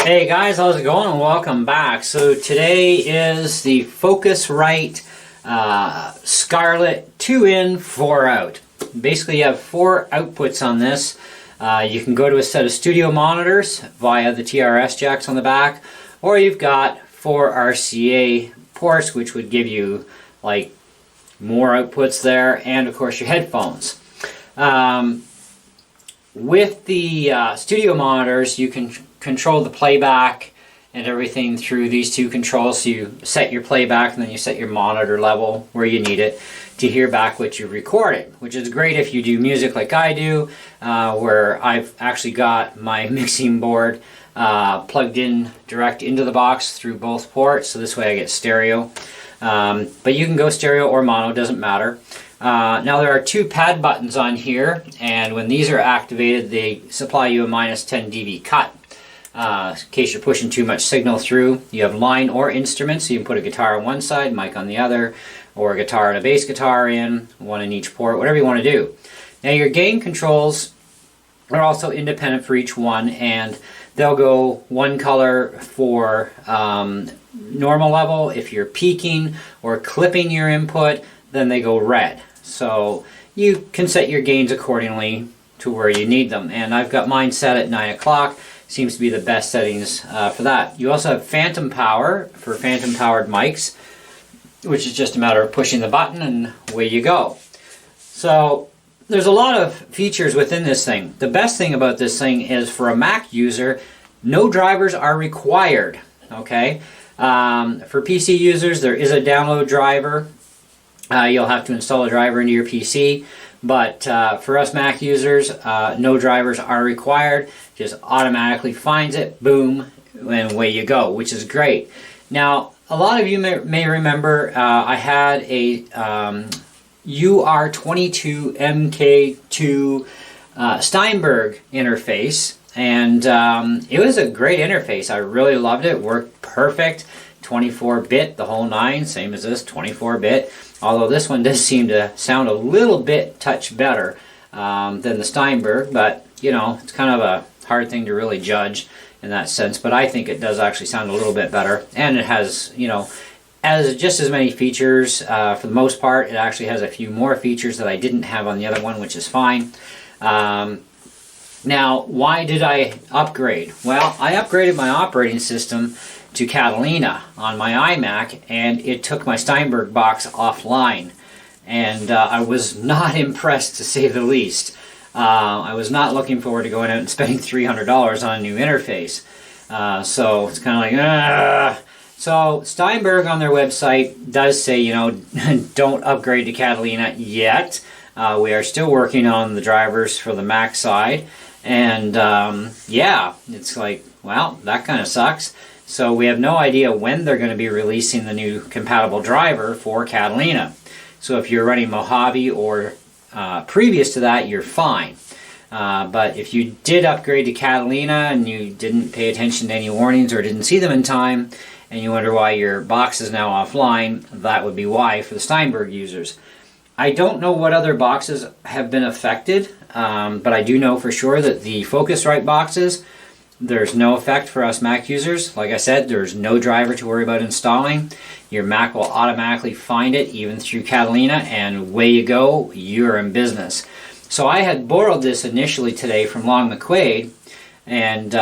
Hey guys, how's it going? And welcome back. So today is the Focusrite Scarlett 2-in, 4-out. Basically you have 4 outputs on this. You can go to a set of studio monitors via the TRS jacks on the back, or you've got 4 RCA ports, which would give you like more outputs there, and of course your headphones. With the studio monitors, you can control the playback and everything through these 2 controls. So you set your playback and then you set your monitor level where you need it to hear back what you recorded, which is great if you do music like I do, where I've actually got my mixing board plugged in direct into the box through both ports, so this way I get stereo. But you can go stereo or mono, doesn't matter. Now there are 2 pad buttons on here, and when these are activated they supply you a -10 dB cut. In case you're pushing too much signal through. You have line or instrument, so you can put a guitar on one side, mic on the other, or a guitar and a bass guitar in, one in each port, whatever you want to do. Now your gain controls are also independent for each one, and they'll go one color for normal level. If you're peaking or clipping your input, then they go red. So you can set your gains accordingly to where you need them. And I've got mine set at 9 o'clock. Seems to be the best settings for that. You also have phantom power for phantom powered mics, which is just a matter of pushing the button and away you go. So there's a lot of features within this thing. The best thing about this thing is, for a Mac user, no drivers are required. Okay, for PC users there is a download driver. You'll have to install a driver into your PC, but for us Mac users, no drivers are required. Just automatically finds it, boom, and away you go, which is great. Now, a lot of you may remember I had a UR22MK2 Steinberg interface, and it was a great interface. I really loved it. Worked perfect. 24-bit, the whole 9, same as this, 24-bit. Although this one does seem to sound a little bit touch better than the Steinberg, but you know, it's kind of a hard thing to really judge in that sense. But I think it does actually sound a little bit better, and it has, you know, just as many features for the most part. It actually has a few more features that I didn't have on the other one, which is fine. Now, why did I upgrade? Well, I upgraded my operating system to Catalina on my iMac, and it took my Steinberg box offline, and I was not impressed, to say the least. I was not looking forward to going out and spending $300 on a new interface. So it's kind of like, So Steinberg on their website does say, you know, don't upgrade to Catalina yet. We are still working on the drivers for the Mac side, and yeah, it's like, well, that kind of sucks. So we have no idea when they're going to be releasing the new compatible driver for Catalina. So if you're running Mojave or previous to that, you're fine. But if you did upgrade to Catalina and you didn't pay attention to any warnings or didn't see them in time, and you wonder why your box is now offline, that would be why for the Steinberg users. I don't know what other boxes have been affected, but I do know for sure that the Focusrite boxes, there's no effect for us Mac users. Like I said, there's no driver to worry about installing. Your Mac will automatically find it, even through Catalina, and away you go, you're in business. So I had borrowed this initially today from Long McQuaid, and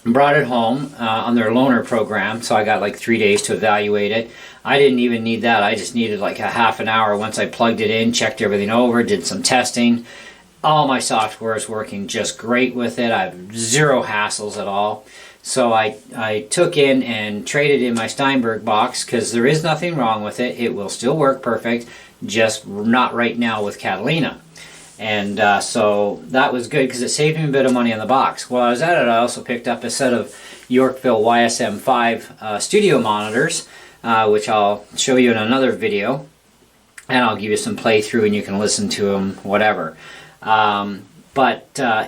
brought it home on their loaner program, so I got like 3 days to evaluate it. I didn't even need that. I just needed like a half an hour once I plugged it in, checked everything over, did some testing. All my software is working just great with it. I have zero hassles at all. So I took in and traded in my Steinberg box, because there is nothing wrong with it. It will still work perfect, just not right now with Catalina. And so that was good, because it saved me a bit of money on the box. While I was at it, I also picked up a set of Yorkville YSM5 studio monitors, which I'll show you in another video. And I'll give you some playthrough and you can listen to them, whatever. But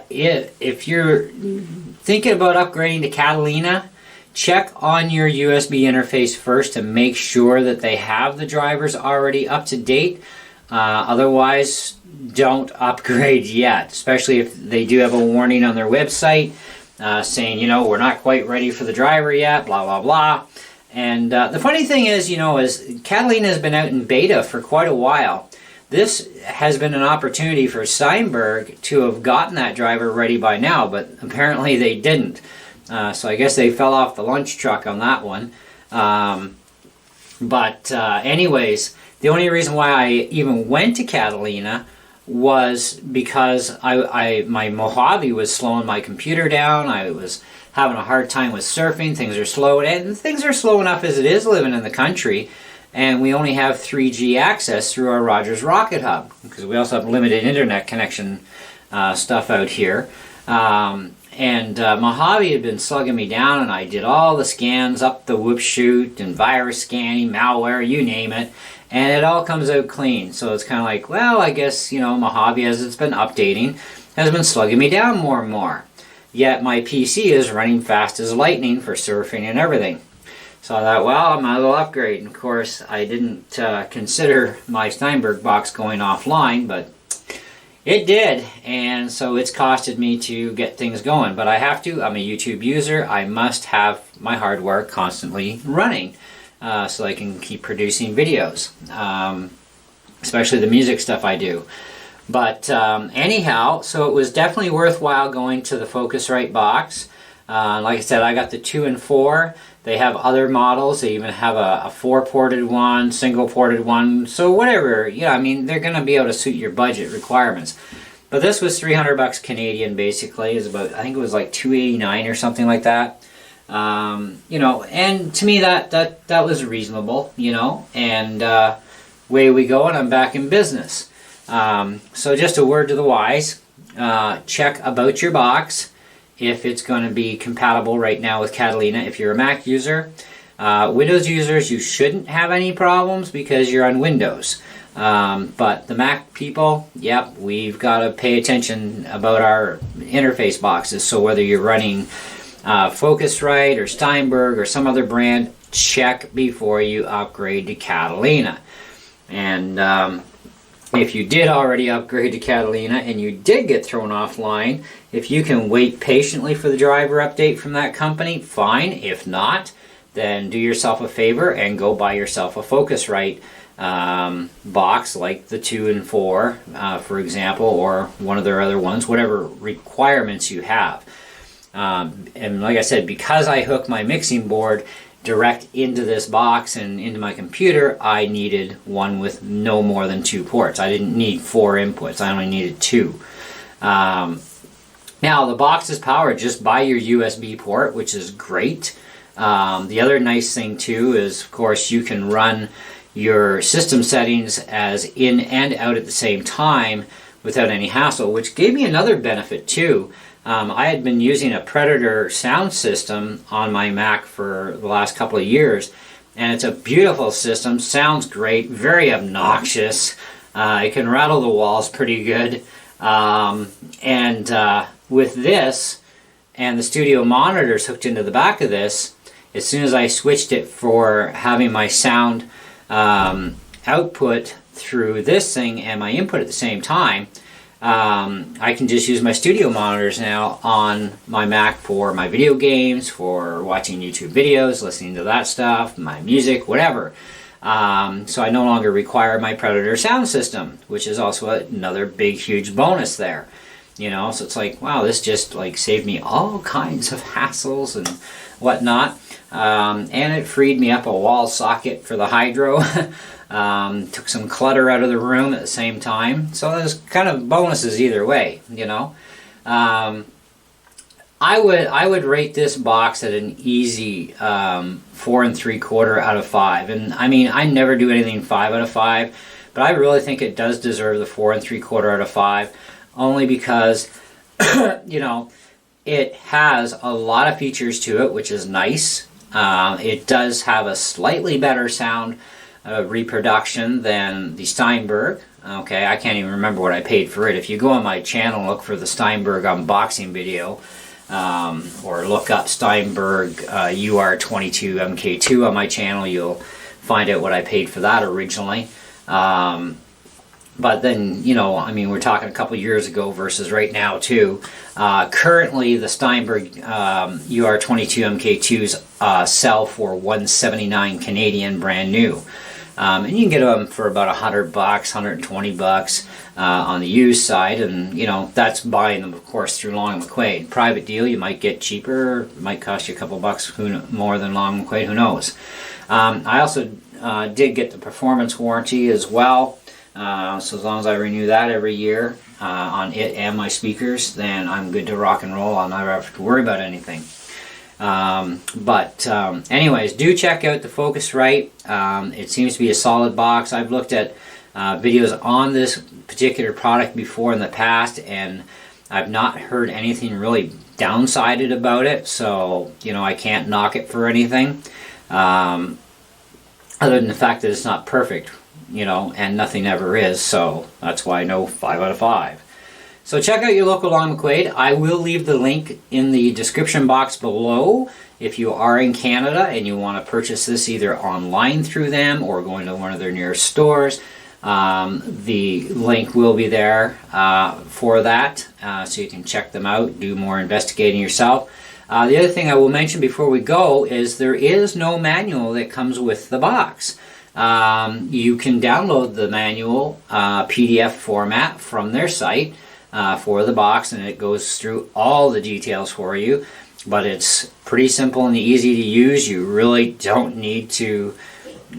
if you're thinking about upgrading to Catalina, check on your USB interface first to make sure that they have the drivers already up to date. Otherwise, don't upgrade yet, especially if they do have a warning on their website saying, you know, we're not quite ready for the driver yet, blah, blah, blah. And the funny thing is, you know, is Catalina has been out in beta for quite a while. This has been an opportunity for Steinberg to have gotten that driver ready by now, but apparently they didn't. So I guess they fell off the lunch truck on that one. Anyways, the only reason why I even went to Catalina was because my Mojave was slowing my computer down. I was having a hard time with surfing. Things are slow, and things are slow enough as it is living in the country. And we only have 3G access through our Rogers Rocket Hub, because we also have limited internet connection stuff out here. Mojave had been slugging me down, and I did all the scans up the whoop chute and virus scanning, malware, you name it, and it all comes out clean. So it's kind of like, well, I guess, you know, Mojave, as it's been updating, has been slugging me down more and more. Yet my PC is running fast as lightning for surfing and everything. So I thought, well, I might as well upgrade. And of course, I didn't consider my Steinberg box going offline, but it did. And so it's costed me to get things going. But I have to. I'm a YouTube user. I must have my hardware constantly running so I can keep producing videos, especially the music stuff I do. But anyhow, so it was definitely worthwhile going to the Focusrite box. Like I said, I got the 2 and 4. They have other models. They even have a 4-ported one, single-ported one. So whatever, yeah, I mean, they're going to be able to suit your budget requirements. But this was $300 Canadian, basically. It's about, I think it was like $289 or something like that. You know, and to me that was reasonable, you know. And away we go, and I'm back in business. So just a word to the wise, check about your box if it's going to be compatible right now with Catalina. If you're a Mac user, Windows users, you shouldn't have any problems because you're on Windows. But the Mac people, yep, we've got to pay attention about our interface boxes. So whether you're running Focusrite or Steinberg or some other brand, check before you upgrade to Catalina. And if you did already upgrade to Catalina and you did get thrown offline, if you can wait patiently for the driver update from that company, fine. If not, then do yourself a favor and go buy yourself a Focusrite box like the 2 and 4, for example, or one of their other ones, whatever requirements you have. And like I said, because I hook my mixing board direct into this box and into my computer, I needed one with no more than 2 ports. I didn't need 4 inputs. I only needed 2. Now the box is powered just by your USB port, which is great. The other nice thing too is, of course, you can run your system settings as in and out at the same time without any hassle, which gave me another benefit too. I had been using a Predator sound system on my Mac for the last couple of years, and it's a beautiful system, sounds great, very obnoxious. It can rattle the walls pretty good. With this and the studio monitors hooked into the back of this, as soon as I switched it for having my sound output through this thing and my input at the same time, I can just use my studio monitors now on my Mac for my video games, for watching YouTube videos, listening to that stuff, my music, whatever. So I no longer require my Predator sound system, which is also another big, huge bonus there. You know, so it's like, wow, this just like saved me all kinds of hassles and whatnot. And it freed me up a wall socket for the hydro. Took some clutter out of the room at the same time. So there's kind of bonuses either way, you know. I would rate this box at an easy 4 3/4 out of 5. And I mean, I never do anything 5 out of 5, but I really think it does deserve the 4 3/4 out of 5, only because you know, it has a lot of features to it, which is nice. It does have a slightly better sound reproduction than the Steinberg. Okay, I can't even remember what I paid for it. If you go on my channel, look for the Steinberg unboxing video, or look up Steinberg UR22 MK2 on my channel, you'll find out what I paid for that originally. But then, you know, I mean, we're talking a couple years ago versus right now too. Currently, the Steinberg UR22 MK2s sell for $179 Canadian, brand new. And you can get them for about $100, $120 on the used side, and you know that's buying them, of course, through Long McQuade. Private deal, you might get cheaper, it might cost you a couple bucks more than Long McQuade, who knows. I also did get the performance warranty as well. So as long as I renew that every year on it and my speakers, then I'm good to rock and roll. I'll never have to worry about anything. Anyways, do check out the Focusrite. It seems to be a solid box. I've looked at videos on this particular product before in the past, and I've not heard anything really downsided about it. So, you know, I can't knock it for anything. Other than the fact that it's not perfect, you know, and nothing ever is, so that's why I know 5 out of 5. So check out your local Long McQuade. I will leave the link in the description box below if you are in Canada and you want to purchase this either online through them or going to one of their nearest stores. The link will be there for that, so you can check them out, do more investigating yourself. The other thing I will mention before we go is there is no manual that comes with the box. You can download the manual PDF format from their site for the box, and it goes through all the details for you, but it's pretty simple and easy to use. You really don't need to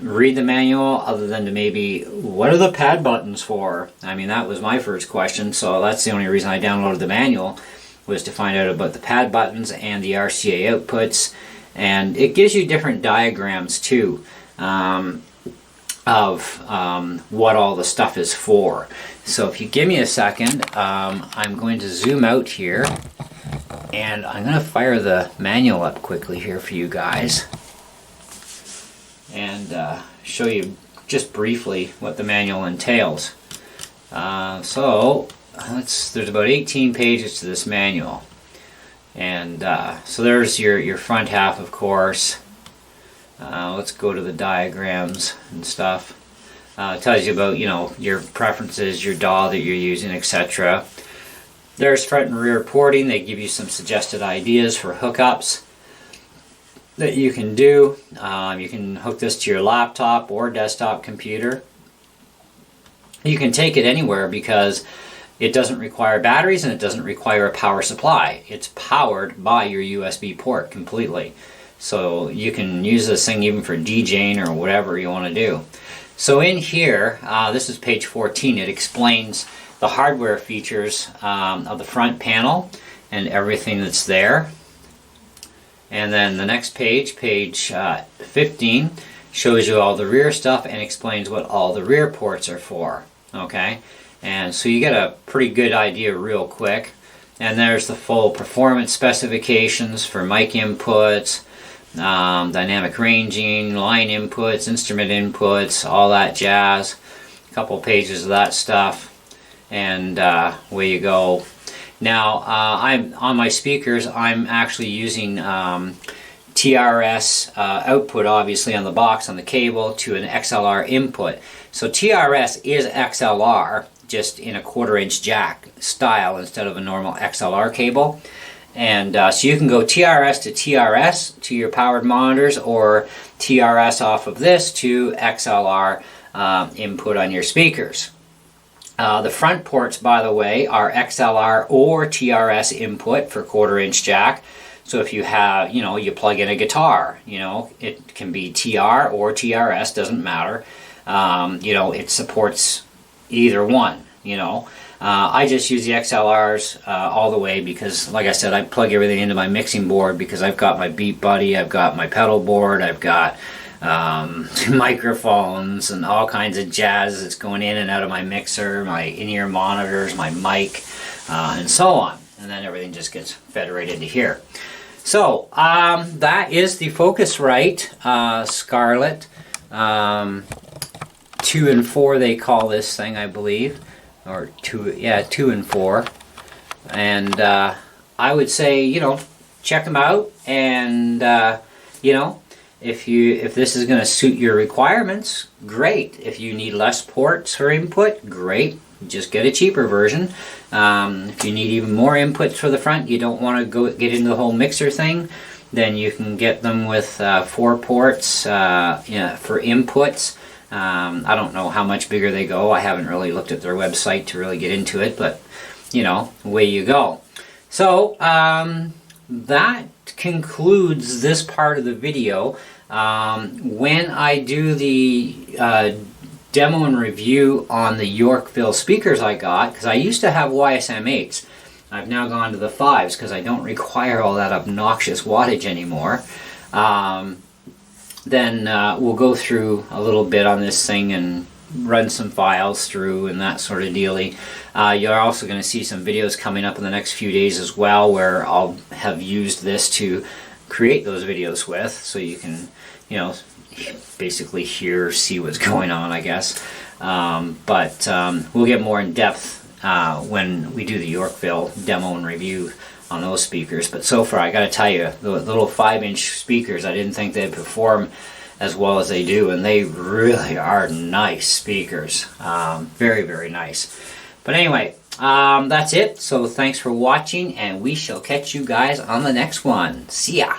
read the manual other than to maybe, what are the pad buttons for? I mean, that was my first question, so that's the only reason I downloaded the manual, was to find out about the pad buttons and the RCA outputs. And it gives you different diagrams too of what all the stuff is for. So if you give me a second, I'm going to zoom out here, and I'm going to fire the manual up quickly here for you guys and show you just briefly what the manual entails. There's about 18 pages to this manual, and so there's your front half, of course. Let's go to the diagrams and stuff. It tells you about, you know, your preferences, your DAW that you're using, etc. There's front and rear porting. They give you some suggested ideas for hookups that you can do. You can hook this to your laptop or desktop computer. You can take it anywhere because it doesn't require batteries and it doesn't require a power supply. It's powered by your USB port completely. So you can use this thing even for DJing or whatever you want to do. So in here, this is page 14, it explains the hardware features of the front panel and everything that's there. And then the next page, page 15, shows you all the rear stuff and explains what all the rear ports are for. Okay, and so you get a pretty good idea real quick. And there's the full performance specifications for mic inputs, dynamic ranging, line inputs, instrument inputs, all that jazz. A couple pages of that stuff, and away you go. Now, I'm on my speakers. I'm actually using TRS output, obviously on the box, on the cable, to an XLR input. So TRS is XLR, just in a 1/4-inch jack style instead of a normal XLR cable. And so you can go TRS to TRS to your powered monitors, or TRS off of this to XLR input on your speakers. The front ports, by the way, are XLR or TRS input for 1/4-inch jack. So if you have, you know, you plug in a guitar, you know, it can be TR or TRS, doesn't matter. You know, it supports either one, you know. I just use the XLRs all the way because, like I said, I plug everything into my mixing board because I've got my Beat Buddy, I've got my pedal board, I've got microphones and all kinds of jazz that's going in and out of my mixer, my in-ear monitors, my mic, and so on. And then everything just gets fed right into here. So that is the Focusrite Scarlett 2 and 4, they call this thing, I believe. Or 2 and 4. And I would say, you know, check them out, and you know, If this is going to suit your requirements, great. If you need less ports for input, great. Just get a cheaper version. If you need even more inputs for the front, you don't want to get into the whole mixer thing, then you can get them with 4 ports for inputs. I don't know how much bigger they go. I haven't really looked at their website to really get into it, but you know, away you go. So that concludes this part of the video. When I do the demo and review on the Yorkville speakers I got, because I used to have YSM8s. I've now gone to the 5s because I don't require all that obnoxious wattage anymore. Then we'll go through a little bit on this thing and run some files through and that sort of dealy. You're also going to see some videos coming up in the next few days as well, where I'll have used this to create those videos with, so you can, you know, basically see what's going on, I guess. But we'll get more in depth when we do the Yorkville demo and review on those speakers. But so far, I got to tell you, the little 5-inch speakers, I didn't think they'd perform as well as they do, and they really are nice speakers. Very, very nice. But anyway, that's it. So thanks for watching, and we shall catch you guys on the next one. See ya!